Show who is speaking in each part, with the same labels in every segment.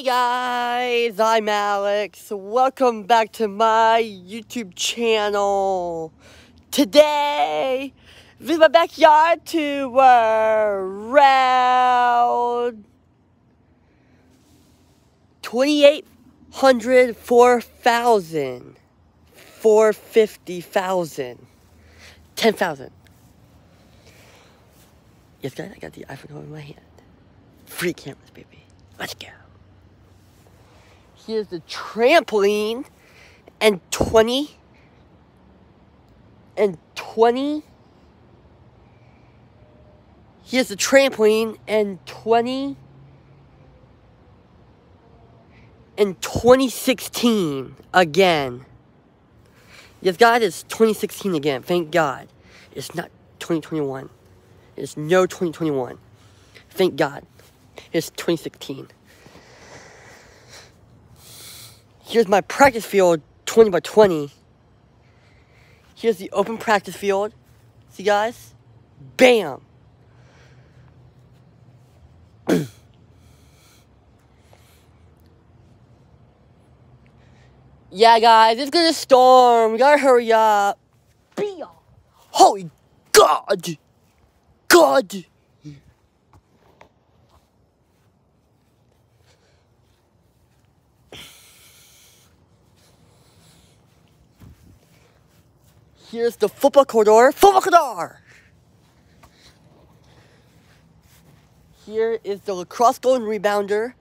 Speaker 1: Hey guys, I'm Alex. Welcome back to my YouTube channel. Today, visit my backyard to around 2,800, 4,000, 450,000, 10,000. Yes guys, I got the iPhone in my hand. Free cameras, baby. Let's go. Here's the trampoline and 20. Here's the trampoline and 2016 again. Yes, guys, it's 2016 again. Thank God. It's not 2021. It's no 2021. Thank God. It's 2016. Here's my practice field, 20 by 20. Here's the open practice field. See, guys? Bam! Yeah, guys, it's gonna storm. We gotta hurry up. Bam! Holy God! God! Here's the football corridor. Football corridor! Here is the lacrosse goal and rebounder.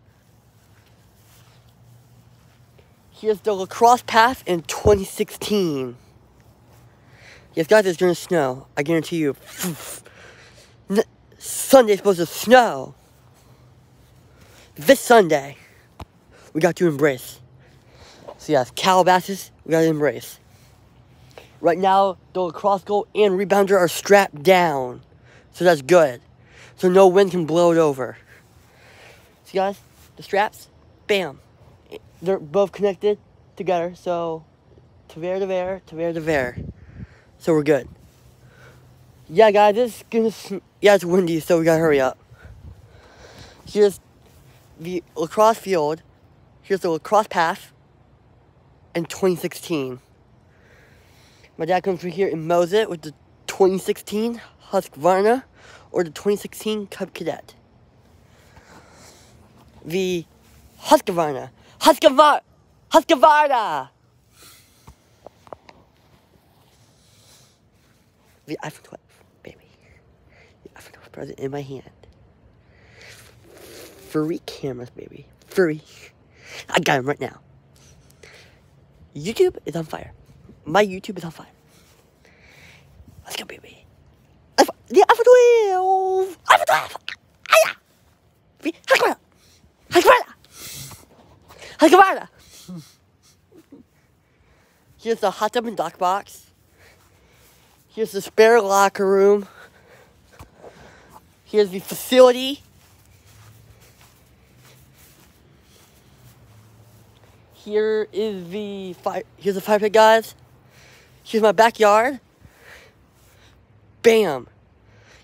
Speaker 1: Here's the lacrosse path in 2016. Yes, guys, it's gonna snow. I guarantee you. Sunday's supposed to snow. This Sunday, we got to embrace. So yes, Calabasas, we gotta embrace. Right now, the lacrosse goal and rebounder are strapped down. So that's good. So no wind can blow it over. See guys, the straps, bam. They're both connected together, so to there. So we're good. Yeah guys, it's windy, so we gotta hurry up. Here's the lacrosse field. Here's the lacrosse path in 2016. My dad comes from here and mows it with the 2016 Husqvarna or the 2016 Cub Cadet. The Husqvarna. The iPhone 12, baby. The iPhone 12 present in my hand. Free cameras, baby. Free. I got them right now. YouTube is on fire. My YouTube is on fire. Let's go, baby. The iPhone 12! iPhone 12! Husqvarna! Here's the hot tub and dock box. Here's the spare locker room. Here's the facility. Here's the fire pit, guys. Here's my backyard. Bam.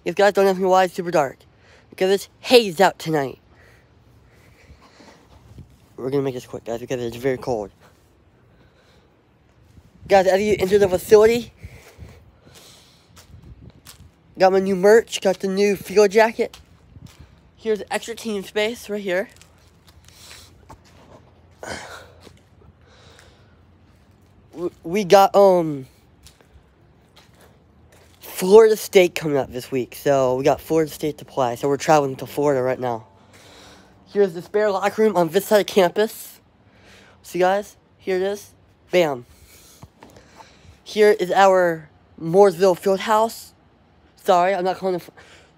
Speaker 1: You guys don't ask me why it's super dark. Because it's hazed out tonight. We're gonna make this quick, guys, because it's very cold. Guys, as you enter the facility, got my new merch, got the new field jacket. Here's extra team space right here. We got Florida State coming up this week, so we got Florida State to play, so we're traveling to Florida right now. Here's the spare locker room on this side of campus. See guys, here it is. Bam. Here is our Mooresville field house. Sorry, I'm not calling it.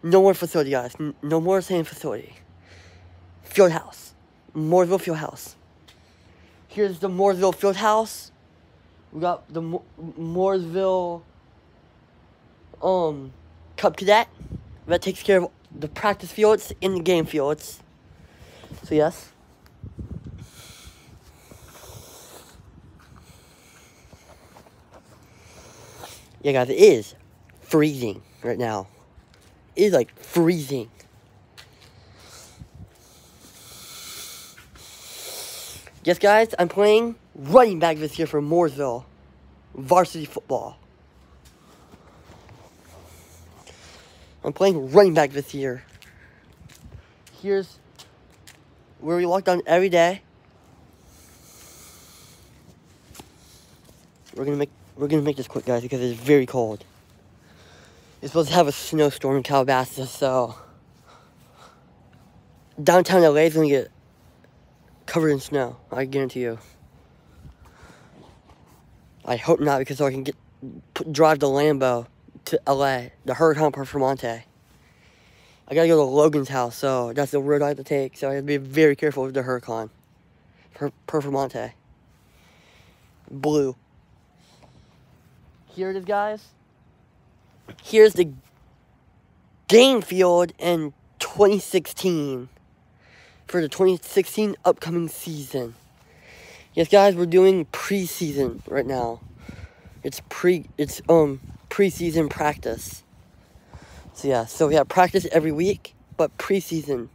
Speaker 1: No more facility, guys. No more saying facility. Field house. Mooresville field house. Here's the Mooresville field house. We got the Mooresville Cub Cadet that takes care of the practice fields and the game fields. So yes. Yeah guys, it is freezing right now. It is like freezing. Yes, guys, I'm playing running back this year for Mooresville. Varsity football. I'm playing running back this year. Here's where we walk down every day. We're gonna make this quick, guys, because it's very cold. It's supposed to have a snowstorm in Calabasas, so downtown LA is gonna get covered in snow. I guarantee you. I hope not, because so I can drive the Lambo to LA, the Huracan Performante. I gotta go to Logan's house, so that's the road I have to take. So I have to be very careful with the Huracan Performante. Blue. Here it is, guys. Here's the game field in 2016 for the 2016 upcoming season. Yes, guys, we're doing preseason right now. It's preseason practice. So yeah, so we have practice every week, but preseason.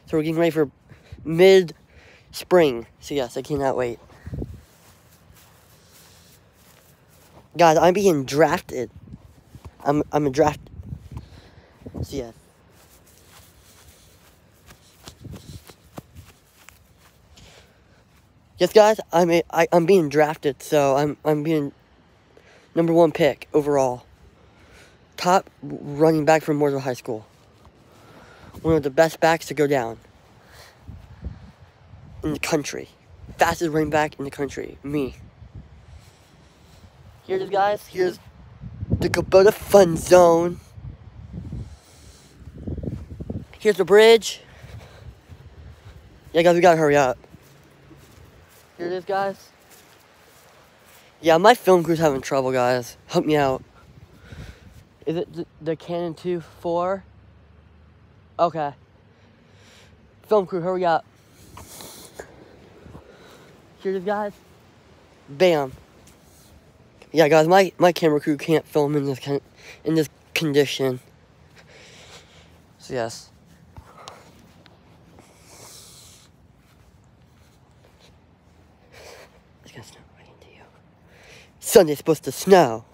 Speaker 1: So we're getting ready for mid-spring. So yes, I cannot wait. Guys, I'm being drafted. I'm a draft. So yeah. Yes, guys, I'm being drafted, so I'm being #1 pick overall. Top running back from Mooresville High School. One of the best backs to go down in the country. Fastest running back in the country. Me. Here it is, guys. Here's the Kubota Fun Zone. Here's the bridge. Yeah, guys, we gotta hurry up. Here it is, guys. Yeah, my film crew's having trouble, guys. Help me out. Is it the Canon 2.4? Okay. Film crew, hurry up. Here it is, guys. Bam. Yeah, guys, my camera crew can't film in this condition. So yes. It's gonna snow right into you. Sunday's supposed to snow.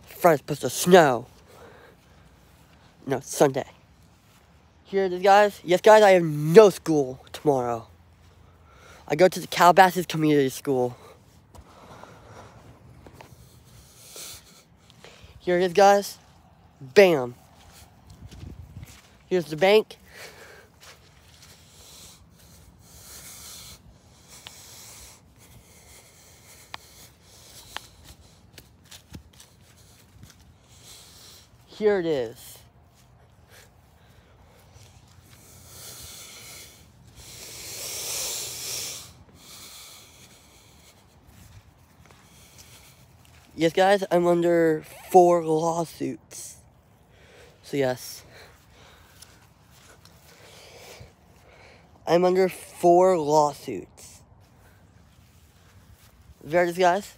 Speaker 1: Friday's supposed to snow. No, Sunday. Here it is, guys. Yes, guys, I have no school tomorrow. I go to the Calabasas Community School. Here it is, guys. Bam. Here's the bank. Here it is. Yes, guys, I'm under 4 lawsuits. So, yes. I'm under 4 lawsuits. There it is, guys.